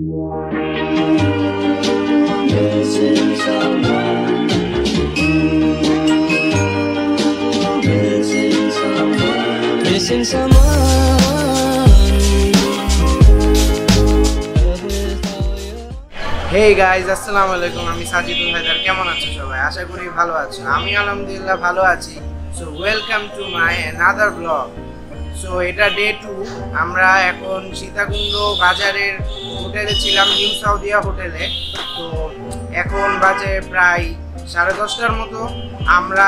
Hey guys, আসসালামু আলাইকুম। আমি সাজিদুল হায়দার। কেমন আছো সবাই? আশা করি ভালো আছো। আমি আলহামদুলিল্লাহ ভালো আছি। So welcome to my another blog. So এটা ডে 2। আমরা এখন সীতাকুণ্ড বাজারের হোটেলে ছিলাম, নিউ সাউদিয়া হোটেলে। তো এখন বাজে প্রায় 10:30টার মতো। আমরা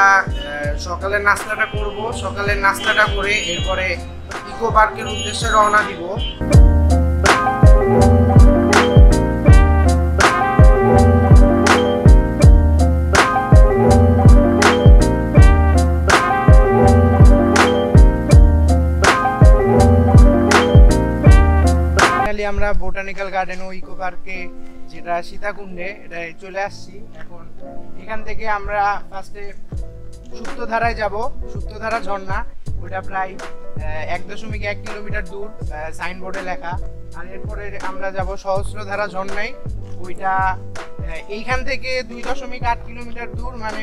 সকালের নাস্তাটা করব। সকালের নাস্তাটা করে এরপরে ইকো পার্কের উদ্দেশ্যে রওনা দিব। আমরা বোটানিক্যাল গার্ডেন ও ইকো পার্কে, যেটা সীতাকুণ্ডে, এটা চলে আসছি। এখন এখান থেকে আমরা ফার্স্টে সুপ্তধারায় যাব। সুপ্তধারা ঝর্ণা, ওটা প্রায় 1.1 কিলোমিটার দূর, সাইনবোর্ডে লেখা। আর এরপরে আমরা যাব সহস্রধারা ঝর্ণায়, ওইটা এইখান থেকে 2.8 কিলোমিটার দূর। মানে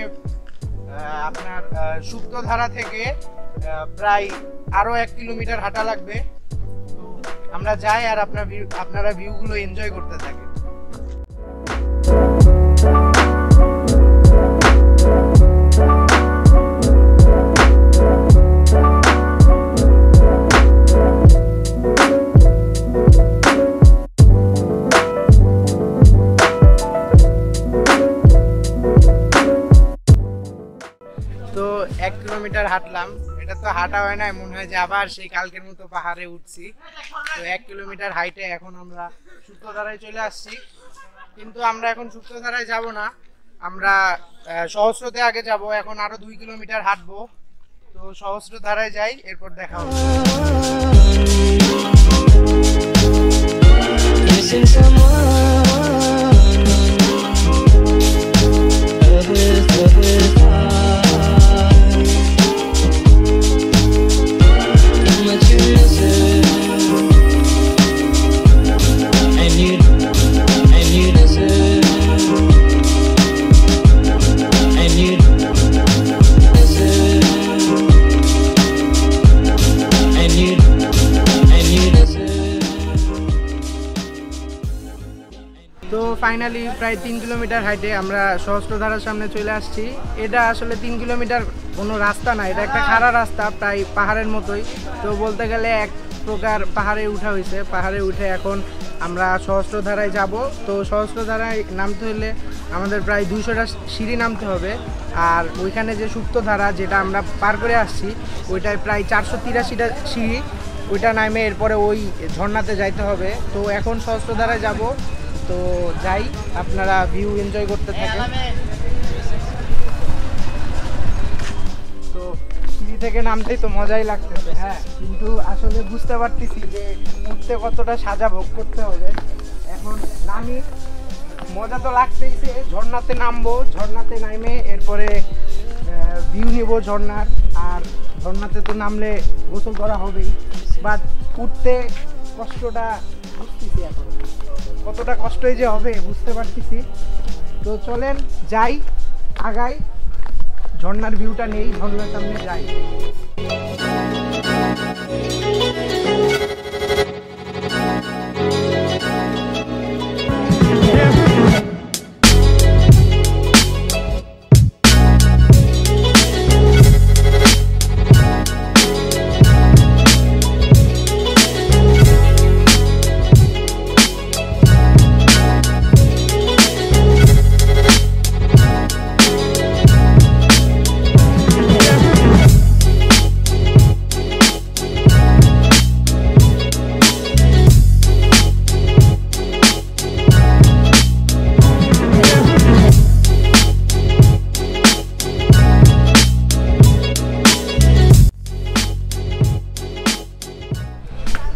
আপনার সুপ্তধারা থেকে প্রায় আরো 1 কিলোমিটার হাঁটা লাগবে। আমরা যাই আর আপনারা ভিউগুলো এনজয় করতে থাকেন। তো 1 কিলোমিটার হাঁটলাম। এটা তো হাঁটা হয় না, মনে হয় যে আবার সেই কালকের মতো পাহাড়ে উঠছি। তো 1 কিলোমিটার হাইটে এখন আমরা সুপ্তধারায় চলে আসছি। কিন্তু আমরা এখন সুপ্তধারায় যাব না, আমরা সহস্রতে আগে যাব। এখন আরো 2 কিলোমিটার হাঁটবো। তো সহস্রধারায় যাই, এরপর দেখা হবে। তো ফাইনালি প্রায় 3 কিলোমিটার হাইটে আমরা সহস্রধারার সামনে চলে আসছি। এটা আসলে 3 কিলোমিটার কোনো রাস্তা না, এটা একটা খাড়া রাস্তা, প্রায় পাহাড়ের মতোই। তো বলতে গেলে এক প্রকার পাহাড়ে উঠা হয়েছে। পাহাড়ে উঠে এখন আমরা সহস্রধারায় যাব। তো সহস্রধারায় নামতে হলে আমাদের প্রায় 200টা সিঁড়ি নামতে হবে। আর ওইখানে যে সুপ্তধারা, যেটা আমরা পার করে আসছি, ওইটায় প্রায় 483টা সিঁড়ি। ওইটা নামে এরপরে ওই ঝর্ণাতে যাইতে হবে। তো এখন সহস্রধারায় যাব। তো যাই, আপনারা ভিউ এনজয় করতে থাকেন। তো সিঁড়ি থেকে নামতেই তো মজাই লাগতেছে, হ্যাঁ, কিন্তু আসলে বুঝতে পারতেছি যে উঠতে কতটা সাজা ভোগ করতে হবে। এখন নামি, মজা তো লাগতেইছে। ঝর্ণাতে নামবো, ঝর্ণাতে নামে এরপরে ভিউ নিব ঝর্ণার। আর ঝর্ণাতে তো নামলে গোসল করা হবেই, বাট উঠতে কষ্টটা বুঝতেছি। এখন কতটা কষ্টই যে হবে বুঝতে পারতেছি। তো চলেন যাই, আগাই, ঝর্ণার ভিউটা নেই, ঝর্ণার সামনে যাই।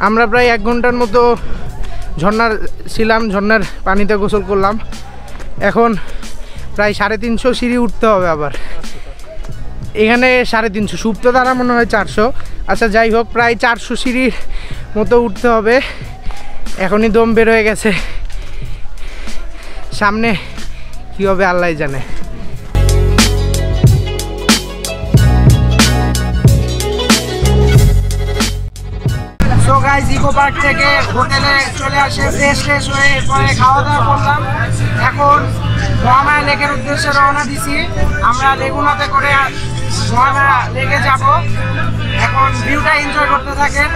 আমরা প্রায় 1 ঘন্টার মতো ঝর্ণার ছিলাম, ঝর্ণার পানিতে গোসল করলাম। এখন প্রায় 350 সিঁড়ি উঠতে হবে। আবার এখানে 350, সুপ্তধারা মনে হয় 400। আচ্ছা যাই হোক, প্রায় 400 সিঁড়ির মতো উঠতে হবে। এখনই দম বের হয়ে গেছে, সামনে কি হবে আল্লাহ জানে। সো গাইস ইকো পার্ক থেকে হোটেলে চলে আসে, ফ্রেশ হয়ে এরপরে খাওয়া দাওয়া করলাম। এখন মহামায়া লেকের উদ্দেশ্যে রওনা দিছি। আমরা লেগুনাতে করে মহামায়া লেকে যাব। এখন ভিউটা এনজয় করতে থাকেন।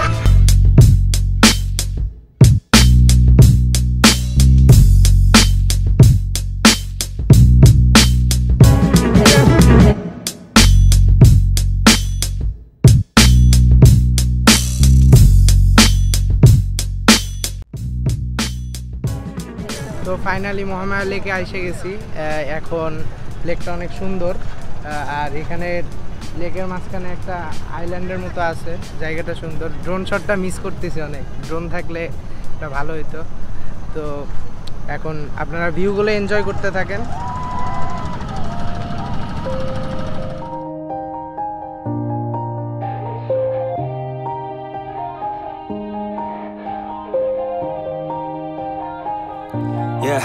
তো ফাইনালি মহামায়া লেকে এসে গেছি। এখন লেকটা অনেক সুন্দর, আর এখানে লেকের মাঝখানে একটা আইল্যান্ডের মতো আছে, জায়গাটা সুন্দর। ড্রোন শটটা মিস করতেছি অনেক, ড্রোন থাকলে এটা ভালো হতো। তো এখন আপনারা ভিউগুলো এনজয় করতে থাকেন। Yeah,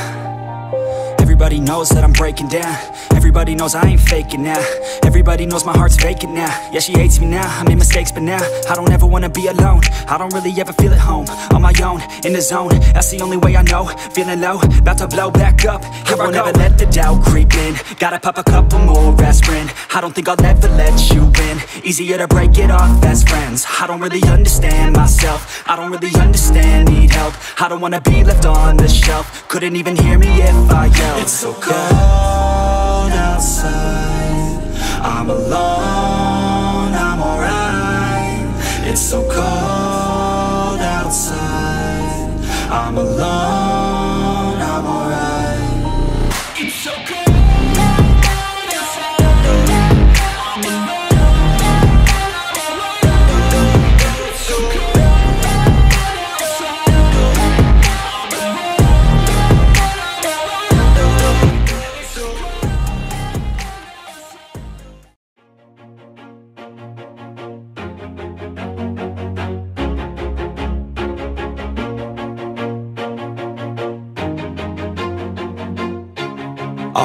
everybody knows that I'm breaking down. Everybody knows I ain't faking now. Everybody knows my heart's vacant now. Yeah, she hates me now, I made mistakes but now I don't ever wanna be alone. I don't really ever feel at home. On my own, in the zone, that's the only way I know. Feeling low, about to blow back up. Here I won't ever let the doubt creep in. Gotta pop a couple more aspirin. I don't think I'll ever let you in. Easier to break it off best friends. I don't really understand myself, I don't really understand, need help. I don't wanna be left on the shelf. Couldn't even hear me if I yelled. It's so cold outside, I'm alone, I'm alright. It's so cold outside, I'm alone, I'm alright. It's so cold outside, I'm alone, it's so cold outside,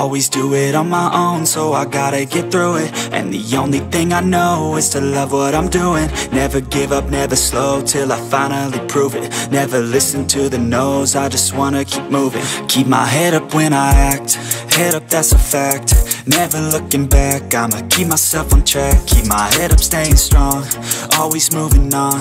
always do it on my own, so I gotta get through it. And the only thing I know is to love what I'm doing. Never give up, never slow, till I finally prove it. Never listen to the no's, I just wanna keep moving. Keep my head up when I act, head up, that's a fact. Never looking back, I'ma keep myself on track. Keep my head up, staying strong, always moving on.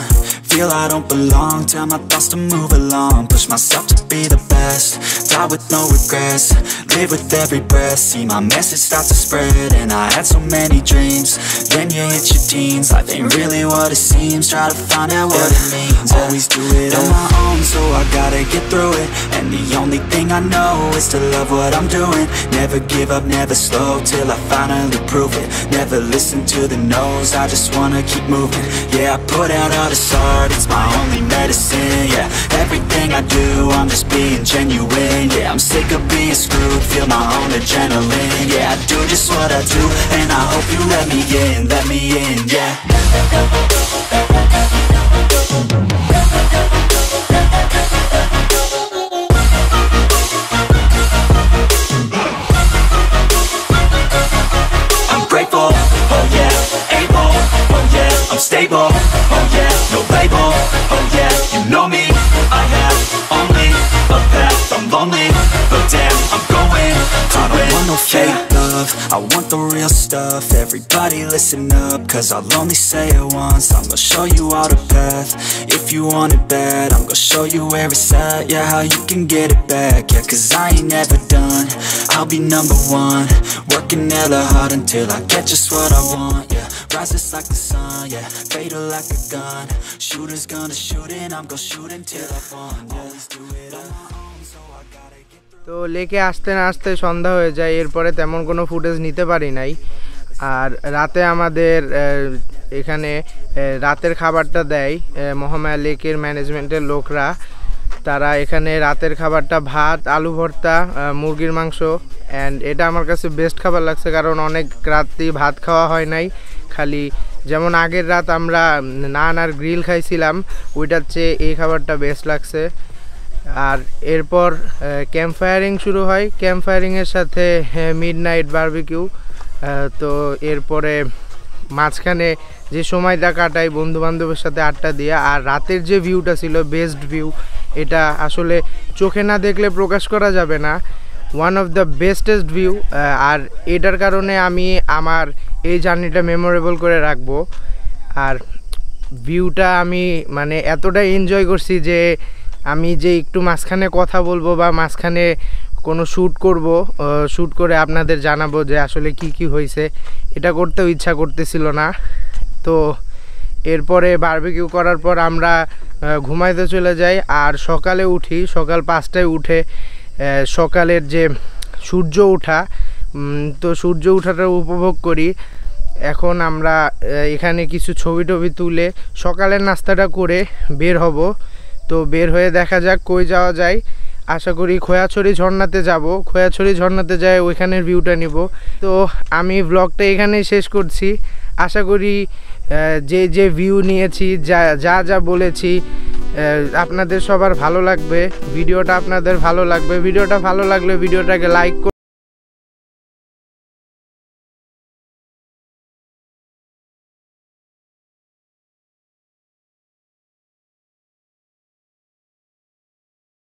Feel I don't belong, tell my thoughts to move along. Push myself to be the best, die with no regrets. Live with every breath, see my message start to spread. And I had so many dreams, then you hit your teens. Life ain't really what it seems, try to find out what it means. Always do it on my own, so I gotta get through it. And the only thing I know is to love what I'm doing. Never give up, never slow, till I finally prove it. Never listen to the no's, I just wanna keep moving. Yeah, I put out all this art, it's my only medicine. Yeah, everything I do, I'm just being genuine. Yeah, I'm sick of being screwed, feel my own adrenaline. Yeah, I do just what I do, and I hope you let me in, yeah. I'm grateful, oh yeah, able, oh yeah, I'm stable, oh yeah, no label, oh yeah, you know me, I have only a path, I'm lonely, but damn, I'm going to I don't want no fake love, I want the real stuff. Everybody listen up, cause I'll only say it once. I'm gonna show you all the path, if you want it bad. I'm gonna show you where it's at, yeah, how you can get it back. Yeah, cause I ain't never done, I'll be number one. Working hella hard until I get just what I want. Yeah, rises like the sun, yeah, fatal like a gun. Shooter's gonna shoot and I'm gonna shoot until I won. Always do it on my own, so I gotta get through. তো লেকে আসতে না আসতে সন্ধ্যা হয়ে যায়, এরপরে তেমন কোনো ফুটেজ নিতে পারি নাই। আর রাতে আমাদের এখানে রাতের খাবারটা দেয় মহামায়া লেকের ম্যানেজমেন্টের লোকরা। তারা এখানে রাতের খাবারটা ভাত, আলু ভর্তা, মুরগির মাংস, অ্যান্ড এটা আমার কাছে বেস্ট খাবার লাগছে, কারণ অনেক রাতেই ভাত খাওয়া হয় নাই। খালি যেমন আগের রাত আমরা নান আর গ্রিল খাইছিলাম, ওইটার চেয়ে এই খাবারটা বেস্ট লাগছে। আর এরপর ক্যাম্প ফায়ারিং শুরু হয়। ক্যাম্প ফায়ারিংয়ের সাথে মিডনাইট বারবিকিউ। তো এরপরে মাঝখানে যে সময়টা কাটাই বন্ধুবান্ধবের সাথে আড্ডা দিয়ে, আর রাতের যে ভিউটা ছিল বেস্ট ভিউ, এটা আসলে চোখে না দেখলে প্রকাশ করা যাবে না। One of the bestest view. আর এটার কারণে আমি আমার এই জার্নিটা মেমোরেবল করে রাখবো। আর ভিউটা আমি মানে এতটা এনজয় করছি যে আমি যে একটু মাঝখানে কথা বলবো বা মাঝখানে কোনো শ্যুট করব, শ্যুট করে আপনাদের জানাবো যে আসলে কি কি হয়েছে, এটা করতেও ইচ্ছা করতেছিল না। তো এরপরে বারবিকিউ করার পর আমরা ঘুমাইতে চলে যাই। আর সকালে উঠি, সকাল 5টায় উঠে সকালের যে সূর্য ওঠা, তো সূর্য ওঠাটা উপভোগ করি। এখন আমরা এখানে কিছু ছবি টবি তুলে সকালের নাস্তাটা করে বের হব। তো বের হয়ে দেখা যাক কই যাওয়া যায়। আশা করি খোয়াছড়ি ঝর্ণাতে যাব। খোয়াছড়ি ঝর্ণাতে যাই ওইখানের ভিউটা নিব। তো আমি ব্লগটা এখানেই শেষ করছি। আশা করি যে যে ভিউ নিয়েছি, যা বলেছি আপনাদের সবার ভালো লাগবে। ভিডিওটা আপনাদের ভালো লাগবে। ভিডিওটা ভালো লাগলে ভিডিওটাকে লাইক